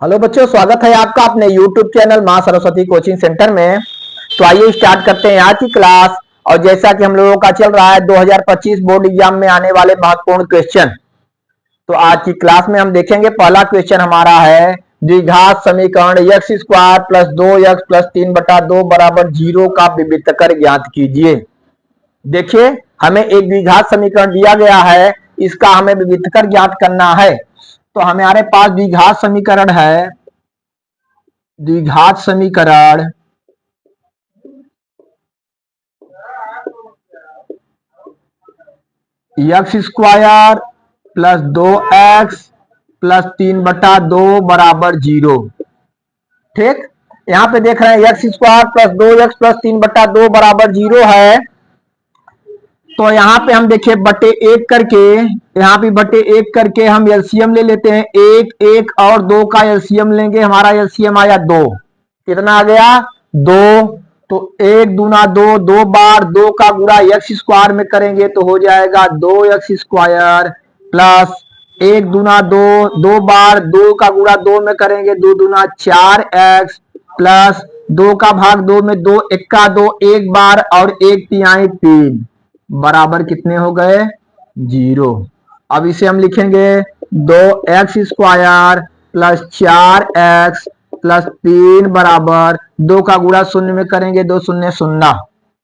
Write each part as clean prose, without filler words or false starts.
Hello बच्चों, स्वागत है आपका अपने YouTube चैनल मां सरस्वती कोचिंग सेंटर में। तो आइए स्टार्ट करते हैं आज की क्लास। और जैसा कि हम लोगों का चल रहा है 2025 बोर्ड एग्जाम में आने वाले महत्वपूर्ण क्वेश्चन, तो आज की क्लास में हम देखेंगे। पहला क्वेश्चन हमारा है द्विघात समीकरण x square plus 2x plus 3/2 बराबर 0 का विविधकर ज्ञात कीजिए। देखिए, हमें एक द्विघात समीकरण दिया गया है, इसका हमें विविधकर ज्ञात करना है। तो हमारे पास द्विघात समीकरण है, द्विघात समीकरण x square plus 2x plus 3/2 बराबर 0। ठीक, यहाँ पे देख रहे हैं x square plus 2x plus 3/2 बराबर 0 है। तो यहाँ पे हम देखिए बटे एक करके, यहाँ पे बटे एक करके हम एलसीएम ले लेते हैं। एक एक और दो का एलसीएम लेंगे, हमारा एलसीएम आया 2। कितना आ गया? 2। तो एक दूना दो, दो बार दो का गुणा एक्स स्क्वायर में करेंगे तो हो जाएगा 2x स्क्वायर प्लस एक दूना दो, दो बार दो का गुणा दो में करेंगे, दो दूना 4x प्लस दो का भाग दो में, दो इक्का दो, एक बार और एक तिहाई 3 बराबर कितने हो गए? 0। अब इसे हम लिखेंगे 2x square plus 4x plus 3 बराबर दो का गुणा शून्य में करेंगे, दो शून्य शून्य।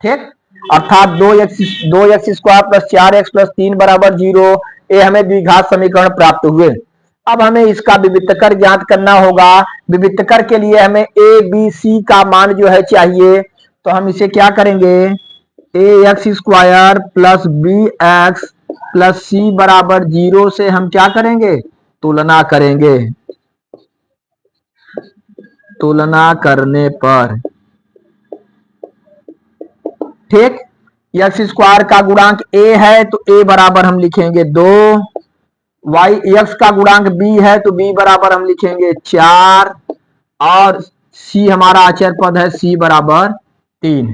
ठीक, अर्थात 2x square plus 4x plus 3 बराबर 0। ये हमें द्विघात समीकरण प्राप्त हुए। अब हमें इसका विविधकर ज्ञात करना होगा। विविधकर के लिए हमें a b c का मान जो है चाहिए। तो हम इसे क्या करेंगे? ax square plus B X plus C बराबर 0 से हम क्या करेंगे? तुलना करेंगे। तुलना करने पर ठीक, एक्स स्क्वायर का गुणांक a है तो a बराबर हम लिखेंगे 2। वाई एक्स का गुणांक b है तो b बराबर हम लिखेंगे 4। और c हमारा अचर पद है, c बराबर 3।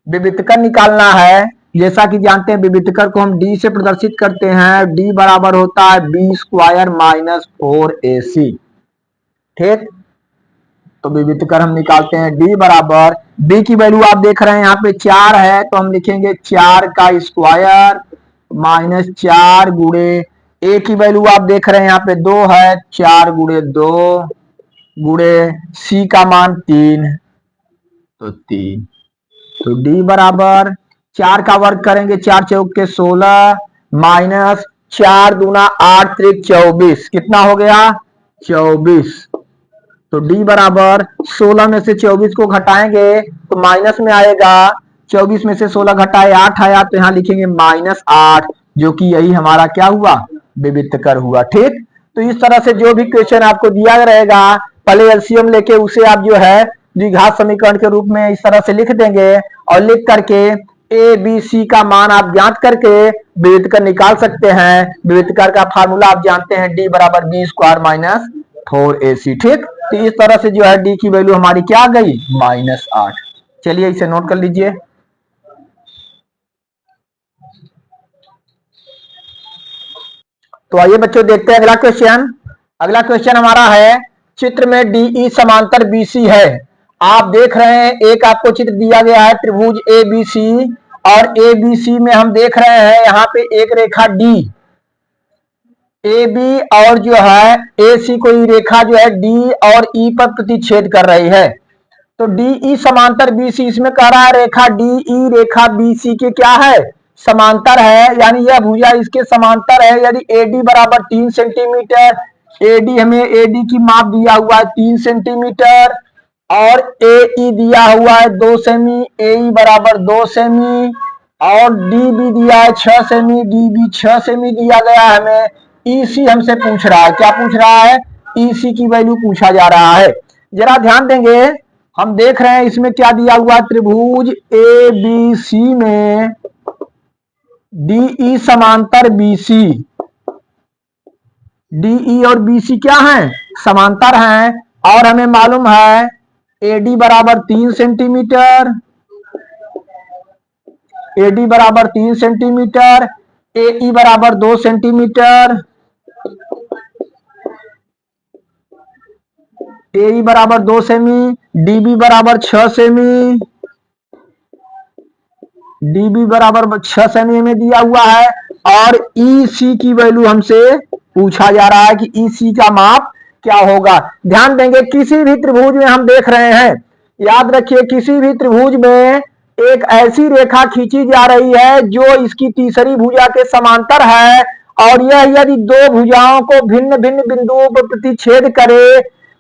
विविधकर निकालना है। जैसा कि जानते हैं विविधकर को हम d से प्रदर्शित करते हैं। d बराबर होता है b स्क्वायर माइनस 4ac। ठीक, तो विविधकर हम निकालते हैं। d बराबर, b की वैल्यू आप देख रहे हैं यहाँ पे 4 है तो हम लिखेंगे 4 का स्क्वायर माइनस 4 गुणे, a की वैल्यू आप देख रहे हैं यहाँ पे 2 है, 4 गुणे 2 गुणे c का मान 3, तो 3। तो d बराबर 4 का वर्ग करेंगे, 4 चौक के 16 माइनस 4 दूना 8 त्रिक 24, कितना हो गया? 24। तो d बराबर 16 में से 24 को घटाएंगे तो माइनस में आएगा। 24 में से 16 घटाए 8 आया तो यहाँ लिखेंगे -8, जो कि यही हमारा क्या हुआ? विविधकर हुआ। ठीक, तो इस तरह से जो भी क्वेश्चन आपको दिया रहेगा, पहले एलसीएम लेके उसे आप जो है द्विघात समीकरण के रूप में इस तरह से लिख देंगे। और लिख करके ए बी सी का मान आप ज्ञात करके विविधकर निकाल सकते हैं। विविधकर का फार्मूला आप जानते हैं, d बराबर बी स्क्वायर माइनस 4ac। ठीक, तो इस तरह से जो है d की वैल्यू हमारी क्या आ गई? -8। चलिए इसे नोट कर लीजिए। तो आइए बच्चों देखते हैं अगला क्वेश्चन। अगला क्वेश्चन हमारा है, चित्र में डीई समांतर बीसी है। आप देख रहे हैं एक आपको चित्र दिया गया है त्रिभुज एबीसी, और एबीसी में हम देख रहे हैं यहाँ पे एक रेखा डी, ए बी और जो है ए सी कोई रेखा जो है डी और ई पर प्रतिच्छेद कर रही है। तो डी ई समांतर बी सी, इसमें कह रहा है रेखा डी ई रेखा बी सी के क्या है? समांतर है, यानी यह भुजा इसके समांतर है। यदि ए डी बराबर 3 सेंटीमीटर, ए डी हमें ए डी की माप दिया हुआ है 3 सेंटीमीटर, और ए ई दिया हुआ है 2 सेमी, ए ई बराबर 2 सेमी, और डी बी दिया है 6 सेमी, डी बी 6 सेमी दिया गया है हमें। ईसी हमसे पूछ रहा है, क्या पूछ रहा है? ईसी की वैल्यू पूछा जा रहा है। जरा ध्यान देंगे, हम देख रहे हैं इसमें क्या दिया हुआ, त्रिभुज ए बी सी में डीई समांतर बीसी, डीई और बीसी क्या है? समांतर हैं। और हमें मालूम है एडी बराबर 3 सेंटीमीटर, एडी बराबर 3 सेंटीमीटर, एई बराबर 2 सेंटीमीटर, ए बराबर 2 सेमी, डीबी बराबर 6 सेमी, डीबी बराबर 6 सेमी में दिया हुआ है और ईसी की वैल्यू हमसे पूछा जा रहा है कि ईसी का माप क्या होगा। ध्यान देंगे किसी भी त्रिभुज में हम देख रहे हैं, याद रखिए किसी भी त्रिभुज में एक ऐसी रेखा खींची जा रही है जो इसकी तीसरी भुजा के समांतर है और यह यदि दो भुजाओं को भिन्न भिन्न बिंदुओं पर प्रतिच्छेद करे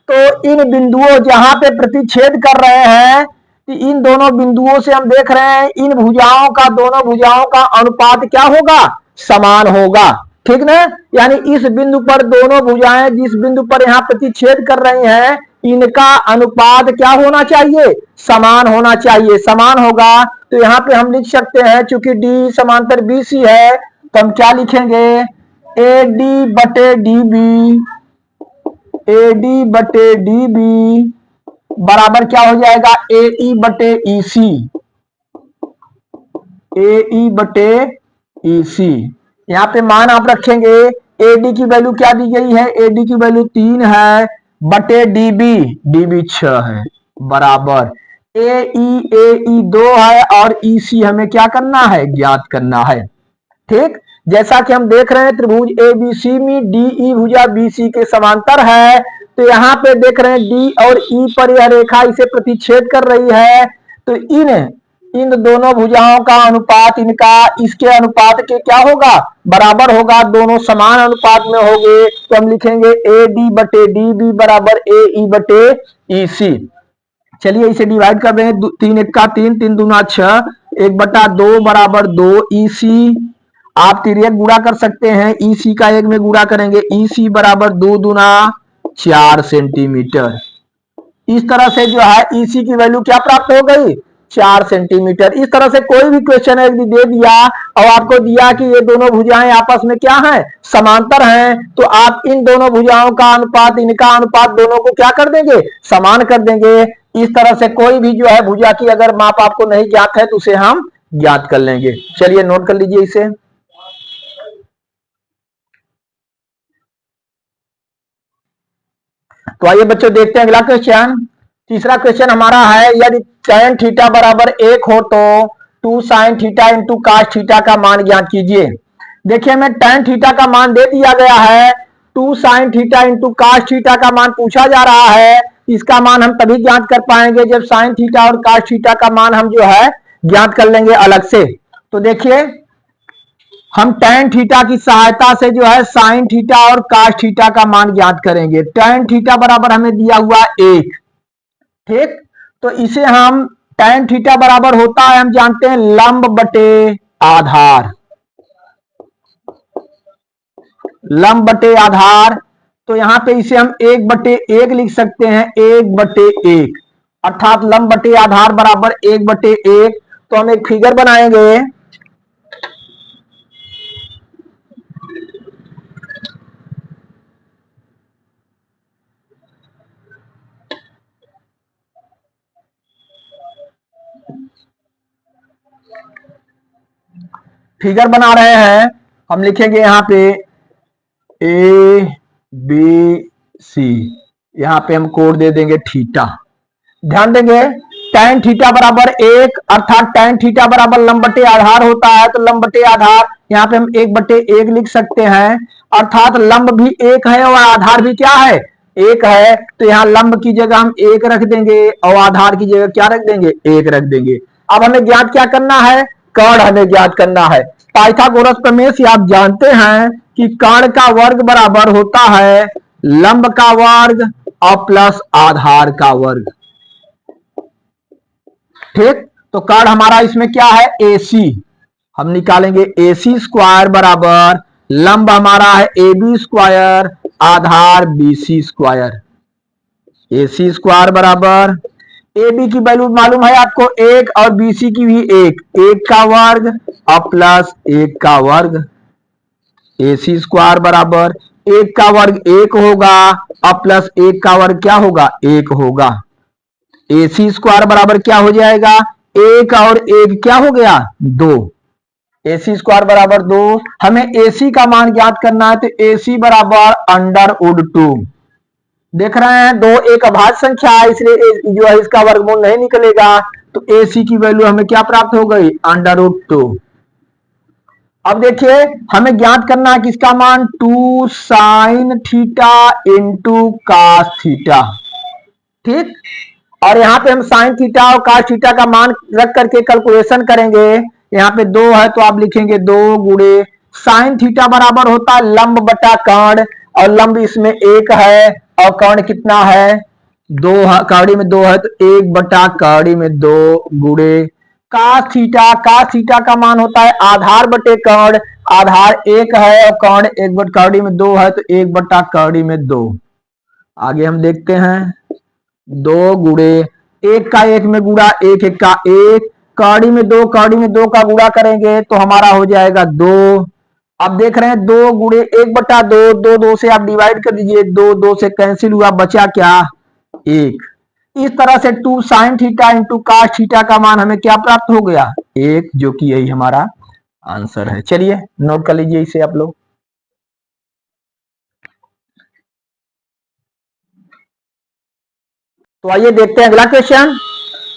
तो इन बिंदुओं जहां पे प्रतिच्छेद कर रहे हैं इन दोनों बिंदुओं से हम देख रहे हैं इन भुजाओं का दोनों भुजाओं का अनुपात क्या होगा, समान होगा। ठीक ना, यानी इस बिंदु पर दोनों भुजाएं जिस बिंदु पर यहाँ प्रतिच्छेद कर रही हैं इनका अनुपात क्या होना चाहिए, समान होना चाहिए। समान होगा तो यहाँ पे हम लिख सकते हैं चूंकि डी समांतर बीसी है तो हम क्या लिखेंगे, ए डी बटे डी बी, ए डी बटे डी बी बराबर क्या हो जाएगा, ए ई बटे ई सी, ए ई बटे ई सी। यहाँ पे मान आप रखेंगे ए डी की वैल्यू क्या दी गई है, ए डी की वैल्यू 3 है बटे डीबी, डीबी 6 है बराबर ए ई 2 है और ई सी हमें क्या करना है, ज्ञात करना है। ठीक, जैसा कि हम देख रहे हैं त्रिभुज ए बी सी में डी ई भुजा बी सी के समांतर है तो यहाँ पे देख रहे हैं डी और ई पर यह रेखा इसे प्रतिच्छेद कर रही है तो इन दोनों भुजाओं का अनुपात इनका इसके अनुपात के क्या होगा, बराबर होगा, दोनों समान अनुपात में होंगे तो हम लिखेंगे ए डी बटे डी बी बराबर ए ई बटे ई सी। चलिए इसे डिवाइड कर दें, 3 1 का 3, 3 दूना 6, 1/2 बराबर 2 ई सी। आप तिर्यक गुणा कर सकते हैं, ई सी का 1 में गुणा करेंगे, ई सी बराबर 2 दूना 4 सेंटीमीटर। इस तरह से जो है ईसी की वैल्यू क्या प्राप्त हो गई, 4 सेंटीमीटर। इस तरह से कोई भी क्वेश्चन यदि दे दिया और आपको दिया कि ये दोनों भुजाएं आपस में क्या हैं, समांतर हैं, तो आप इन दोनों भुजाओं का अनुपात इनका अनुपात दोनों को क्या कर देंगे, समान कर देंगे। इस तरह से कोई भी जो है भुजा की अगर माप आपको नहीं ज्ञात है तो उसे हम ज्ञात कर लेंगे। चलिए नोट कर लीजिए इसे। तो आइए बच्चों देखते हैं अगला क्वेश्चन। तीसरा क्वेश्चन हमारा है यदि tan थीटा बराबर 1 हो तो 2 sin theta into cos theta का मान ज्ञात कीजिए। देखिए हमें tan थीटा का मान दे दिया गया है, 2 sin theta into cos theta का मान पूछा जा रहा है। इसका मान हम तभी ज्ञात कर पाएंगे जब sin थीटा और cos थीटा का मान हम जो है ज्ञात कर लेंगे अलग से। तो देखिए हम tan थीटा की सहायता से जो है sin थीटा और cos थीटा का मान ज्ञात करेंगे। tan थीटा बराबर हमें दिया हुआ 1, ठीक, तो इसे हम tan थीटा बराबर होता है, हम जानते हैं लंब बटे आधार, लंब बटे आधार। तो यहां पे इसे हम 1/1 लिख सकते हैं, 1/1 अर्थात लंब बटे आधार बराबर 1/1। तो हम एक फिगर बनाएंगे, फिगर बना रहे हैं। हम लिखेंगे यहाँ पे ए बी सी, यहाँ पे हम कोड दे देंगे थीटा। ध्यान देंगे tan थीटा बराबर 1 अर्थात tan थीटा बराबर लंब बटे आधार होता है, तो लंब बटे आधार यहाँ पे हम 1/1 लिख सकते हैं, अर्थात लंब भी 1 है और आधार भी क्या है, 1 है। तो यहाँ लंब की जगह हम 1 रख देंगे और आधार की जगह क्या रख देंगे, 1 रख देंगे। अब हमें ज्ञात क्या करना है, कर्ण हमें ज्ञात करना है। पाइथागोरस प्रमेय से आप जानते हैं कि कर्ण का वर्ग बराबर होता है लंब का वर्ग और प्लस आधार का वर्ग। ठीक, तो कर्ण हमारा इसमें क्या है, AC, हम निकालेंगे AC स्क्वायर बराबर लंब हमारा है AB स्क्वायर आधार BC स्क्वायर। AC स्क्वायर बराबर AB की वैल्यू मालूम है आपको 1 और BC की भी 1 का वर्ग और प्लस 1 का वर्ग। AC स्क्वायर बराबर 1 का वर्ग 1 होगा और प्लस 1 का वर्ग क्या होगा, 1 होगा। AC स्क्वायर बराबर क्या हो जाएगा, 1 और 1 क्या हो गया, 2। AC स्क्वायर बराबर 2। हमें AC का मान ज्ञात करना है तो AC बराबर √2, देख रहे हैं, दो एक अभाज्य संख्या है, इसलिए जो है इसका वर्गमूल नहीं निकलेगा, तो AC की वैल्यू हमें क्या प्राप्त हो गई, √2। अब देखिए हमें ज्ञात करना है किसका मान, 2 sin theta into cos theta, ठीक। और यहाँ पे हम साइन थीटा और कास थीटा का मान रख करके कैलकुलेशन करेंगे। यहाँ पे 2 है तो आप लिखेंगे 2 गुणे साइन थीटा बराबर होता है लंब बटा कर्ण, और लंब इसमें 1 है और कर्ण कितना है, 2 है, कौड़ी में 2 है तो 1 बटा कौड़ी में 2 गुणे कास थीटा का मान होता है आधार बटे कर्ण, आधार 1 है और कर्ण 1 बटा कौड़ी में 2 है तो 1 बटा कौड़ी में 2। आगे हम देखते हैं, 2 गुणे 1 का 1 में गुणा, 1 1 का 1, कौड़ी में 2, कौड़ी में 2 का गुणा करेंगे तो हमारा हो जाएगा 2। अब देख रहे हैं 2 गुणे 1 बटा 2, 2 2 से आप डिवाइड कर दीजिए, 2 2 से कैंसिल हुआ, बचा क्या, 1। इस तरह से 2 sine theta into cos theta का मान हमें क्या प्राप्त हो गया, 1, जो कि यही हमारा आंसर है। चलिए नोट कर लीजिए इसे आप लोग। तो आइए देखते हैं अगला क्वेश्चन।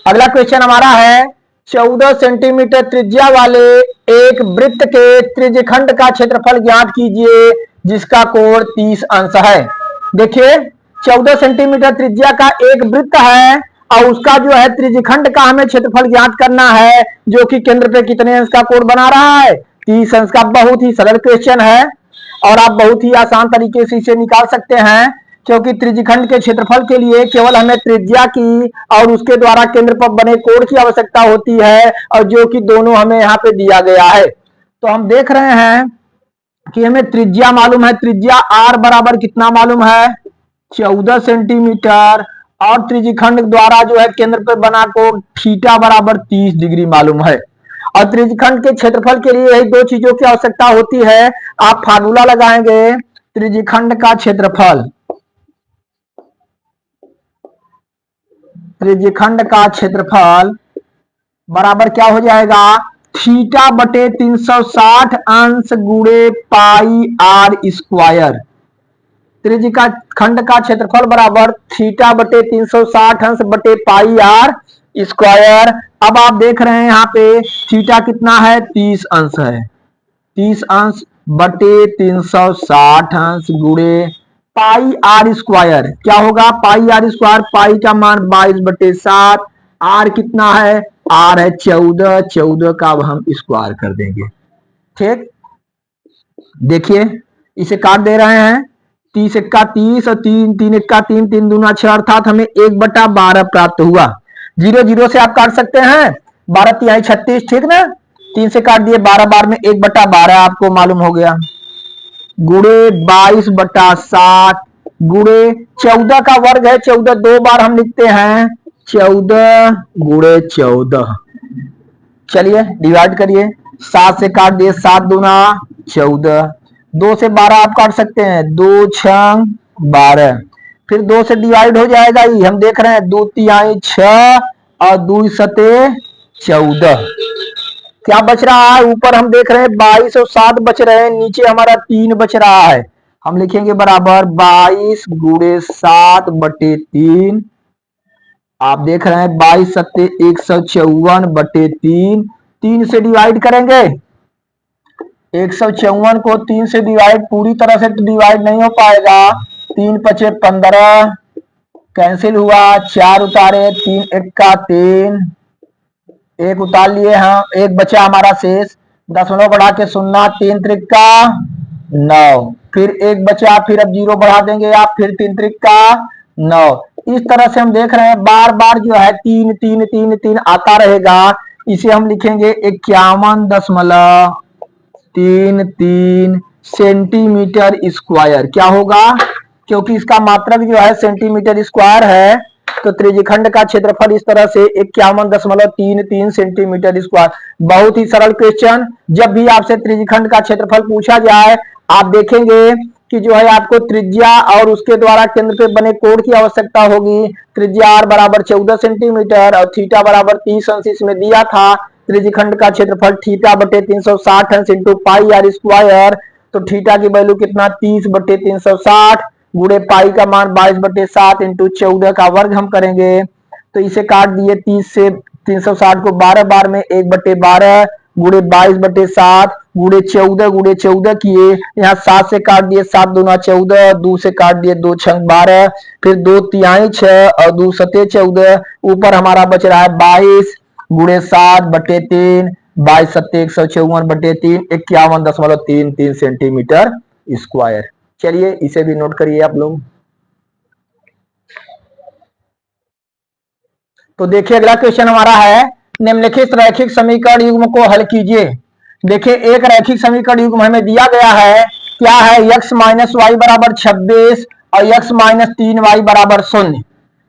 अगला क्वेश्चन हमारा है, 14 सेंटीमीटर त्रिज्या वाले एक वृत्त के त्रिज्यखंड का क्षेत्रफल ज्ञात कीजिए जिसका कोण 30 अंश है। देखिए 14 सेंटीमीटर त्रिज्या का एक वृत्त है और उसका जो है त्रिज्यखंड का हमें क्षेत्रफल ज्ञात करना है, जो कि केंद्र पे कितने अंश का कोण बना रहा है, 30 अंश का। बहुत ही सरल क्वेश्चन है और आप बहुत ही आसान तरीके से इसे निकाल सकते हैं, क्योंकि त्रिज्यखंड के क्षेत्रफल के लिए केवल हमें त्रिज्या की और उसके द्वारा केंद्र पर बने कोण की आवश्यकता होती है, और जो कि दोनों हमें यहाँ पे दिया गया है। तो हम देख रहे हैं कि हमें त्रिज्या मालूम है, त्रिज्या r बराबर कितना मालूम है, 14 सेंटीमीटर, और त्रिज्यखंड द्वारा जो है केंद्र पर बना कोण थीटा बराबर 30 डिग्री मालूम है। और त्रिज्यखंड के क्षेत्रफल के लिए यही दो चीजों की आवश्यकता होती है। आप फार्मूला लगाएंगे, त्रिज्यखंड का क्षेत्रफल, त्रिज्यखंड का क्षेत्रफल बराबर क्या हो जाएगा, थीटा बटे 360 अंश गुणे पाई r स्क्वायर। त्रिज्यखंड का क्षेत्रफल बराबर थीटा बटे 360 अंश बटे पाई r स्क्वायर। अब आप देख रहे हैं यहाँ पे थीटा कितना है, 30 अंश है, 30 अंश बटे 360 अंश गुणे पाई r स्क्वायर। क्या होगा, पाई r स्क्वायर, पाई का मान 22/7, r कितना है, r है 14, 14 का अब हम स्क्वायर कर देंगे, ठीक। देखिए इसे काट दे रहे हैं, 30 एक्का 30 और 3 3 एक्का 3, 3 दूना 6, अर्थात हमें 1/12 प्राप्त हुआ। 0 0 से आप काट सकते हैं, 12 तिहाई 36, ठीक ना, 3 से काट दिए, 12 बार में 1/12 आपको मालूम हो गया, गुणे 22/7 गुणे 14 का वर्ग है, 14 2 बार हम लिखते हैं, 14 गुणे 14। चलिए डिवाइड करिए, 7 से काट दिए, 7 दूना 14, 2 से 12 आप काट सकते हैं, 2 6 12, फिर 2 से डिवाइड हो जाएगा ही, हम देख रहे हैं 2 तिहाई 6 और 2 सते 14। क्या बच रहा है, ऊपर हम देख रहे हैं 22 और 7 बच रहे हैं, नीचे हमारा 3 बच रहा है, हम लिखेंगे बराबर 22 गुणे 7 बटे 3। आप देख रहे हैं 22 सत्ते 154 बटे 3, 3 से डिवाइड करेंगे, 154 को 3 से डिवाइड पूरी तरह से तो डिवाइड नहीं हो पाएगा, 3 पचे 15, कैंसिल हुआ, 4 उतारे, 3 एक्का 3, 1 उतार लिए हम, 1 बचा हमारा शेष, दशमलव बढ़ा के 0, 3 त्रिका 9, फिर 1 बचा, फिर अब 0 बढ़ा देंगे आप, फिर 3 त्रिका 9। इस तरह से हम देख रहे हैं बार बार जो है 3 3 3 3 आता रहेगा, इसे हम लिखेंगे 51.33 सेंटीमीटर स्क्वायर। क्या होगा, क्योंकि इसका मात्रक जो है सेंटीमीटर स्क्वायर है, तो त्रिज्यखंड का क्षेत्रफल इस तरह से 51.33 सेंटीमीटर स्क्वायर। बहुत ही सरल क्वेश्चन, जब भी आपसे त्रिज्यखंड का क्षेत्रफल पूछा जाए, आप देखेंगे कि जो है आपको त्रिज्या और उसके द्वारा केंद्र पे बने कोण की आवश्यकता होगी। त्रिज्या r बराबर 14 सेंटीमीटर और थीटा बराबर 30 अंश इसमें दिया था। त्रिज्यखंड का क्षेत्रफल थीटा बटे 360 अंश इंटू पाई r स्क्वायर, तो थीटा की वैल्यू कितना, 30/360, गुणे पाई का मान 22/7 इंटू 14 का वर्ग हम करेंगे तो इसे काट दिए 30 से 360 को 12 बार में 1/12 गुणे 22/7 गुणे 14 किए यहाँ 7 से काट दिए 7 दूना 14 2 से काट दिए 2 छंग 12 फिर 2 तिहाई 6 और 2 सते 14 ऊपर हमारा बच रहा है 22 गुणे 7/3 22 सत्ते 154/3 51.33 सेंटीमीटर स्क्वायर। चलिए इसे भी नोट करिए आप लोग। तो देखिए अगला क्वेश्चन हमारा है निम्नलिखित रैखिक समीकरण युग्म को हल कीजिए। देखिए एक रैखिक समीकरण युग्म हमें दिया गया है, क्या है x माइनस वाई बराबर 26 और x माइनस 3y बराबर 0।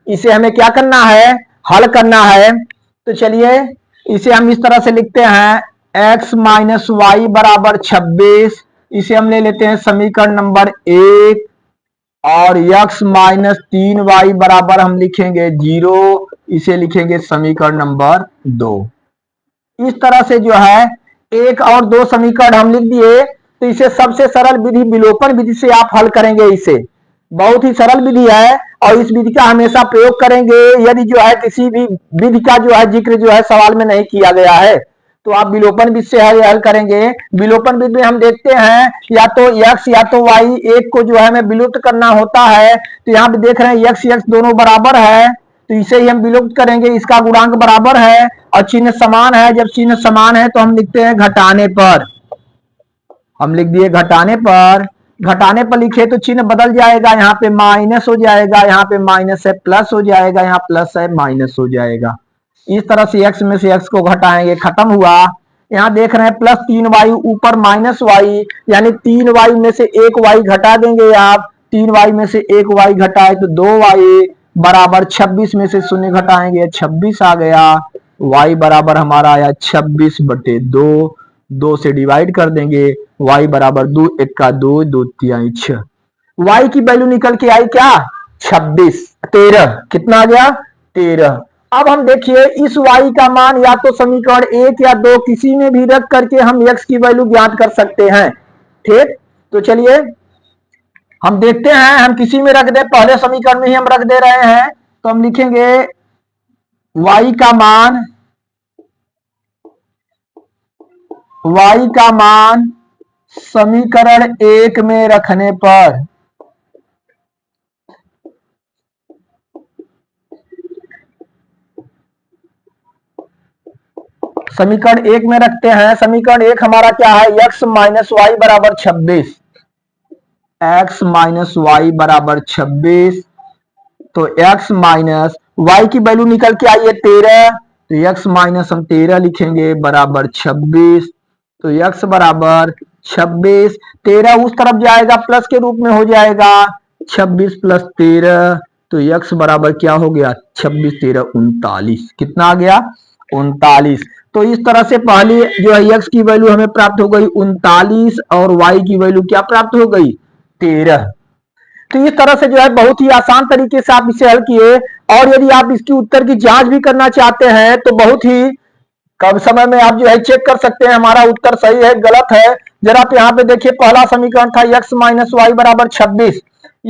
इसे हमें क्या करना है, हल करना है। तो चलिए इसे हम इस तरह से लिखते हैं x माइनस वाई बराबर 26, इसे हम ले लेते हैं समीकरण नंबर 1 और x माइनस 3y बराबर हम लिखेंगे 0, इसे लिखेंगे समीकरण नंबर 2। इस तरह से जो है एक और दो समीकरण हम लिख दिए तो इसे सबसे सरल विधि विलोपन विधि से आप हल करेंगे। इसे बहुत ही सरल विधि है और इस विधि का हमेशा प्रयोग करेंगे यदि जो है किसी भी विधि का जो है जिक्र जो है सवाल में नहीं किया गया है तो आप विलोपन विधि से हल करेंगे। विलोपन विधि में हम देखते हैं या तो x या तो y एक को जो है हमें विलुप्त करना होता है तो यहाँ पे देख रहे हैं x दोनों बराबर है तो इसे ही हम विलुप्त करेंगे, इसका गुणांक बराबर है और चिन्ह समान है। जब चिन्ह समान है तो हम लिखते हैं घटाने पर, हम लिख दिए घटाने पर। घटाने पर लिखे तो चिन्ह बदल जाएगा, यहाँ पे माइनस हो जाएगा, यहाँ पे माइनस है प्लस हो जाएगा, यहाँ प्लस है माइनस हो जाएगा। इस तरह से x में से x को घटाएंगे, खत्म हुआ। यहाँ देख रहे हैं प्लस 3y ऊपर माइनस y यानी 3y में से 1y घटा देंगे आप, 3y में से 1y घटाए तो 2y बराबर 26 में से 0 घटाएंगे 26 आ गया। y बराबर हमारा आया 26/2, 2 से डिवाइड कर देंगे, y बराबर 2 1 2 2 3 6। y की वैल्यू निकल के आई क्या 26, 13 कितना आ गया 13। अब हम देखिए इस y का मान या तो समीकरण 1 या 2 किसी में भी रख करके हम x की वैल्यू ज्ञात कर सकते हैं। ठीक, तो चलिए हम देखते हैं, हम किसी में रख दे, पहले समीकरण में ही हम रख दे रहे हैं तो हम लिखेंगे y का मान समीकरण 1 में रखने पर समीकरण 1 में रखते हैं। समीकरण 1 हमारा क्या है x माइनस वाई बराबर 26, x माइनस वाई बराबर 26। तो x माइनस y की वैल्यू निकल के आई है 13 तो x माइनस हम 13 लिखेंगे बराबर 26। तो x बराबर 26, 13 उस तरफ जाएगा प्लस के रूप में हो जाएगा 26 प्लस 13 तो x बराबर क्या हो गया 26 13 39, कितना आ गया 39। तो इस तरह से पहली जो है x की वैल्यू हमें प्राप्त हो गई 39 और y की वैल्यू क्या प्राप्त हो गई 13। तो इस तरह से जो है बहुत ही आसान तरीके से आप इसे हल किए। और यदि आप इसकी उत्तर की जांच भी करना चाहते हैं तो बहुत ही कम समय में आप जो है चेक कर सकते हैं हमारा उत्तर सही है गलत है। जरा आप यहाँ पे देखिए पहला समीकरण था x माइनस वाई बराबर 26,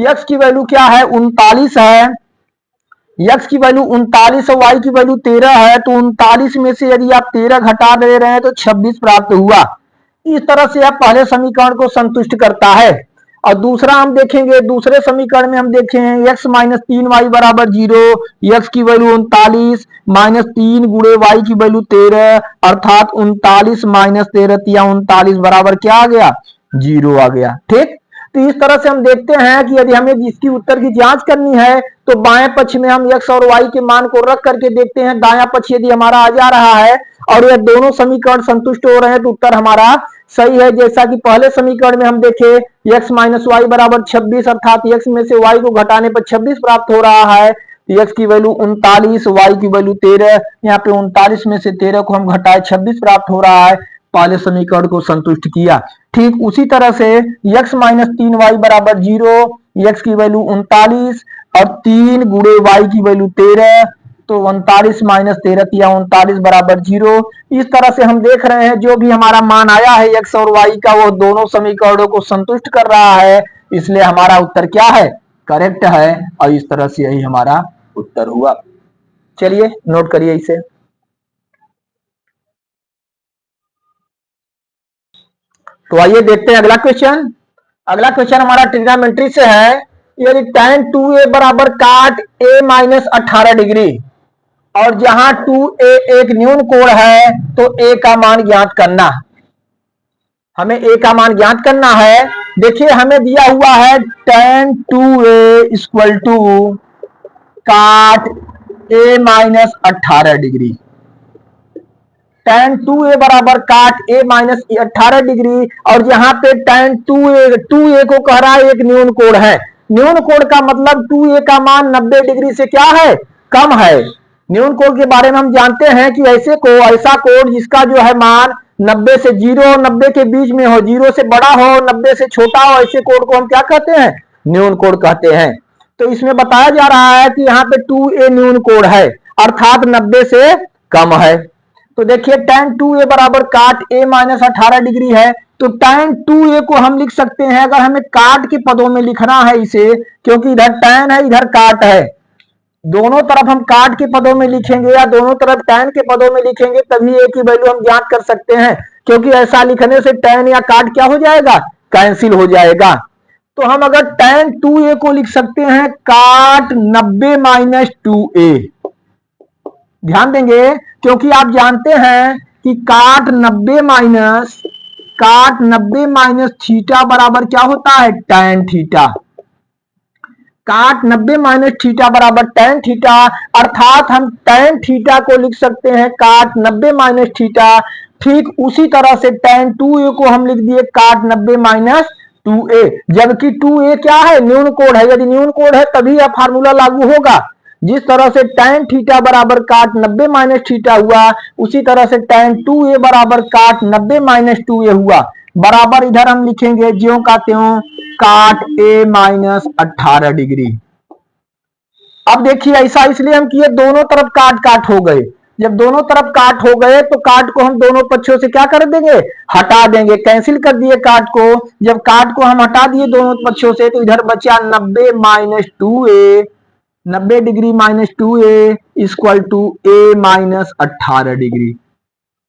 x की वैल्यू क्या है 39 है, x की वैल्यू 39 और y की वैल्यू 13 है तो 39 में से यदि आप 13 घटा दे रहे हैं तो 26 प्राप्त हुआ। इस तरह से आप पहले समीकरण को संतुष्ट करता है। और दूसरा हम देखेंगे, दूसरे समीकरण में हम देखें x माइनस 3y बराबर 0, x की वैल्यू 39 माइनस 3 गुणे y की वैल्यू 13 अर्थात 39 माइनस 13 39 बराबर क्या आ गया 0 आ गया। ठीक, तो इस तरह से हम देखते हैं कि यदि हमें इसकी उत्तर की जांच करनी है तो बाएं पक्ष में हम x और y के मान को रख करके देखते हैं, दायां पक्ष यदि हमारा आ जा रहा है और यह दोनों समीकरण संतुष्ट हो रहे हैं तो उत्तर हमारा सही है। जैसा कि पहले समीकरण में हम देखे x माइनस वाई बराबर 26 अर्थात x में से y को घटाने पर 26 प्राप्त हो रहा है, x की वैल्यू 39 y की वैल्यू 13, यहाँ पे 39 में से 13 को हम घटाए 26 प्राप्त हो रहा है, पहले समीकरण को संतुष्ट किया। ठीक उसी तरह से x माइनस 3y बराबर 0, x की वैल्यू 39 और 3 गुणे y की वैल्यू 13 तो 39 माइनस 13 39 बराबर 0। इस तरह से हम देख रहे हैं जो भी हमारा मान आया है x और y का वो दोनों समीकरणों को संतुष्ट कर रहा है, इसलिए हमारा उत्तर क्या है, करेक्ट है, और इस तरह से यही हमारा उत्तर हुआ। चलिए नोट करिए इसे। तो आइए देखते हैं अगला क्वेश्चन। अगला क्वेश्चन हमारा ट्रिग्नोमेट्री से है। यदि tan 2a बराबर काट a माइनस 18 डिग्री और जहां 2a एक न्यून कोण है तो a का मान ज्ञात करना। हमें a का मान ज्ञात करना है। देखिए हमें दिया हुआ है tan 2a इक्वल टू काट a minus 18 degree. tan 2a बराबर काट a माइनस 18 डिग्री और यहाँ पे tan 2a को कह रहा है एक न्यून कोण है। न्यून कोण का मतलब 2a का मान 90 डिग्री से क्या है, कम है। न्यून कोण के बारे में हम जानते हैं कि ऐसा कोण जिसका जो है मान 90 से 0 और 90 के बीच में हो, 0 से बड़ा हो 90 से छोटा हो, ऐसे कोण को हम क्या कहते हैं, न्यून कोण कहते हैं। तो इसमें बताया जा रहा है कि यहाँ पे 2a न्यून कोण है अर्थात 90 से कम है। तो देखिए tan 2a बराबर काट a माइनस 18 डिग्री है। तो tan 2a को हम लिख सकते हैं, अगर हमें काट के पदों में लिखना है इसे, क्योंकि इधर tan है इधर काट है, दोनों तरफ हम काट के पदों में लिखेंगे या दोनों तरफ tan के पदों में लिखेंगे तभी a की वैल्यू हम ज्ञात कर सकते हैं। क्योंकि ऐसा लिखने से tan या काट क्या हो जाएगा, कैंसिल हो जाएगा। तो हम अगर tan 2a को लिख सकते हैं काट 90 माइनस 2a। ध्यान देंगे क्योंकि आप जानते हैं कि काट 90 माइनस थीटा बराबर क्या होता है, tan थीटा। काट 90 माइनस थीटा बराबर tan थीटा, अर्थात हम tan थीटा को लिख सकते हैं काट 90 माइनस थीटा। ठीक उसी तरह से tan 2a को हम लिख दिए काट 90 माइनस 2a, जबकि 2a क्या है, न्यून कोण है। यदि न्यून कोण है तभी यह फार्मूला लागू होगा। जिस तरह से tan थीटा बराबर काट 90 माइनस थीटा हुआ, उसी तरह से tan 2a बराबर काट 90 माइनस 2a हुआ। बराबर इधर हम लिखेंगे ज्यों का त्यों काट a माइनस 18 डिग्री। अब देखिए ऐसा इसलिए हम किए, दोनों तरफ काट काट हो गए। जब दोनों तरफ काट हो गए तो काट को हम दोनों पक्षों से क्या कर देंगे, हटा देंगे, कैंसिल कर दिए काट को। जब काट को हम हटा दिए दोनों पक्षों से तो इधर बचा 90 minus 2a, 90 degree minus 2a equal to a minus 18 degree.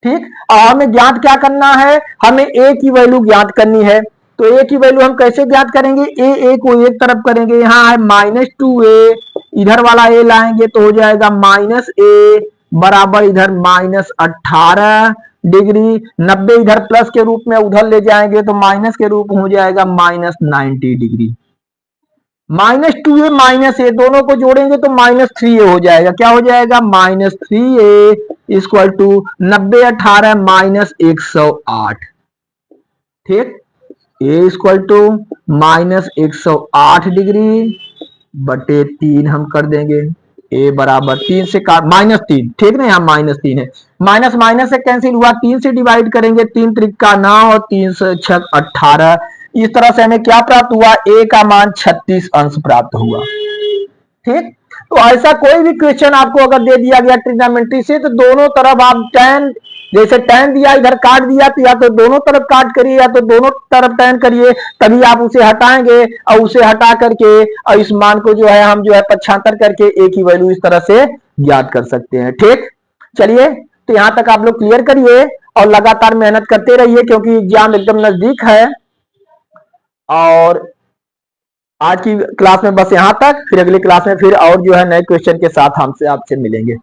ठीक, और हमें ज्ञात क्या करना है, हमें a की वैल्यू ज्ञात करनी है। तो a की वैल्यू हम कैसे ज्ञात करेंगे, a को एक तरफ करेंगे, यहाँ है माइनस 2a, इधर वाला a लाएंगे तो हो जाएगा माइनस a बराबर इधर माइनस 18 डिग्री। 90 इधर प्लस के रूप में उधर ले जाएंगे तो माइनस के रूप में हो जाएगा minus 90 degree. Minus 2a minus a दोनों को जोड़ेंगे तो माइनस 3a हो जाएगा। क्या हो जाएगा, minus 3a equal to 90 18 minus 108। ठीक, a equal to minus 108 degree बटे 3 हम कर देंगे। a बराबर 3 से काट माइनस 3, ठीक ना, यहाँ माइनस 3 है, माइनस माइनस से कैंसिल हुआ, 3 से डिवाइड करेंगे, 3 त्रिका 9 और 3 से 6 18। इस तरह से हमें क्या प्राप्त हुआ, a का मान 36 अंश प्राप्त हुआ। ठीक, तो ऐसा कोई भी क्वेश्चन आपको अगर दे दिया गया ट्रिग्नोमेट्री से तो दोनों तरफ आप tan, जैसे tan दिया इधर काट दिया तो या तो दोनों तरफ काट करिए या तो दोनों तरफ tan करिए, तभी आप उसे हटाएंगे और उसे हटा करके और इस मान को जो है हम जो है पक्षांतर करके a की वैल्यू इस तरह से ज्ञात कर सकते हैं। ठीक, चलिए तो यहां तक आप लोग क्लियर करिए और लगातार मेहनत करते रहिए क्योंकि एग्जाम एकदम नजदीक है। और आज की क्लास में बस यहां तक, फिर अगली क्लास में फिर और जो है नए क्वेश्चन के साथ हमसे आपसे मिलेंगे।